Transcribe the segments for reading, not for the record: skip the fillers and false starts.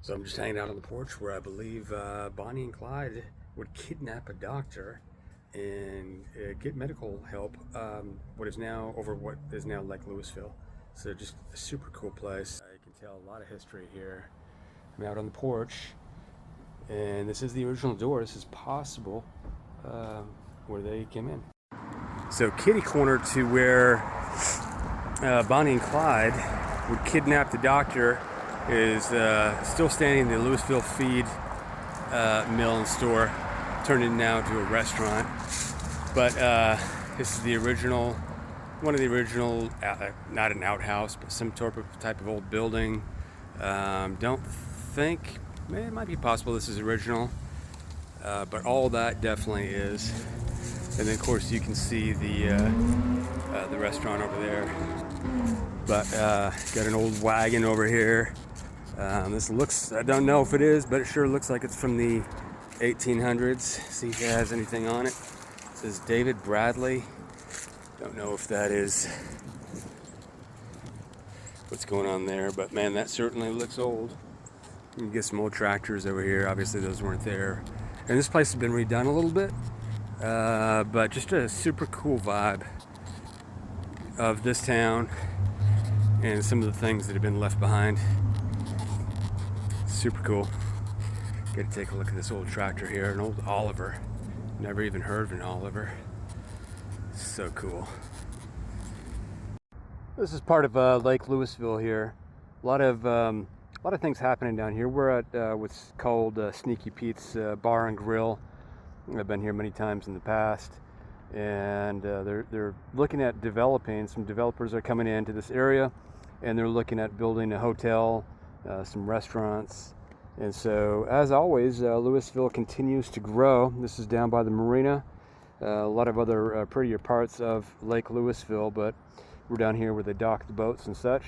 So I'm just hanging out on the porch where I believe Bonnie and Clyde would kidnap a doctor and get medical help. What is now Lake Louisville. So just a super cool place. You can tell a lot of history here. I'm out on the porch, and this is the original door. This is possible where they came in. So kitty corner to where Bonnie and Clyde would kidnap the doctor is still standing. The Louisville feed mill and store, turned it now to a restaurant. But this is the original, one of the original, not an outhouse, but some type of old building. Don't think, it might be possible this is original, but all that definitely is. And then of course you can see the restaurant over there. But got an old wagon over here. This looks, I don't know if it is, but it sure looks like it's from the 1800s. See if it has anything on it. It says David Bradley. Don't know if that is what's going on there, but man, that certainly looks old. You can get some old tractors over here. Obviously those weren't there. And this place has been redone a little bit, but just a super cool vibe of this town and some of the things that have been left behind. Super cool. Get to take a look at this old tractor here, an old Oliver. Never even heard of an Oliver. So cool. This is part of Lake Louisville here. A lot of things happening down here. We're at what's called Sneaky Pete's Bar and Grill. I've been here many times in the past, and they're looking at developing. Some developers are coming into this area, and they're looking at building a hotel, some restaurants. And so, as always, Louisville continues to grow. This is down by the marina. A lot of other prettier parts of Lake Louisville, but we're down here where they dock the boats and such.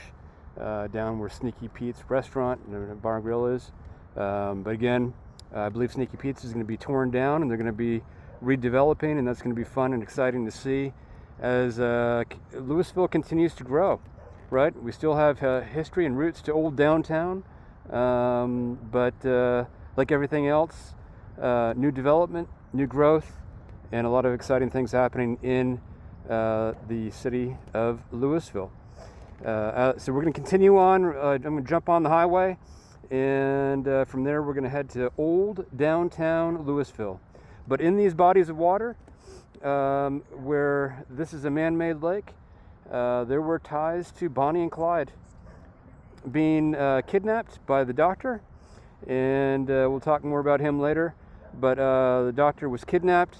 Down where Sneaky Pete's restaurant and bar and grill is. But again, I believe Sneaky Pete's is going to be torn down, and they're going to be redeveloping, and that's going to be fun and exciting to see as Louisville continues to grow. Right? We still have history and roots to old downtown. But like everything else, new development, new growth, and a lot of exciting things happening in the city of Louisville. So we're going to continue on. I'm going to jump on the highway, and from there we're going to head to old downtown Louisville. But in these bodies of water, where this is a man-made lake, there were ties to Bonnie and Clyde being kidnapped by the doctor, and we'll talk more about him later. But the doctor was kidnapped,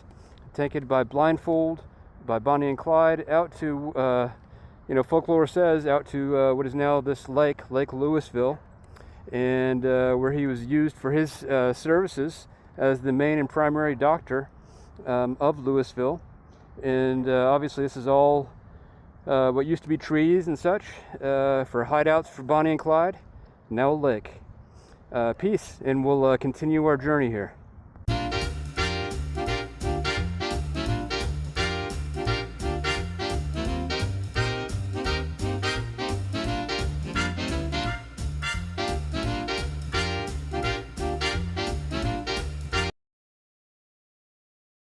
taken by blindfold by Bonnie and Clyde out to, folklore says, out to what is now this Lake Louisville, and where he was used for his services as the main and primary doctor of Louisville. And obviously this is all what used to be trees and such for hideouts for Bonnie and Clyde, now a lake. Peace, and we'll continue our journey here.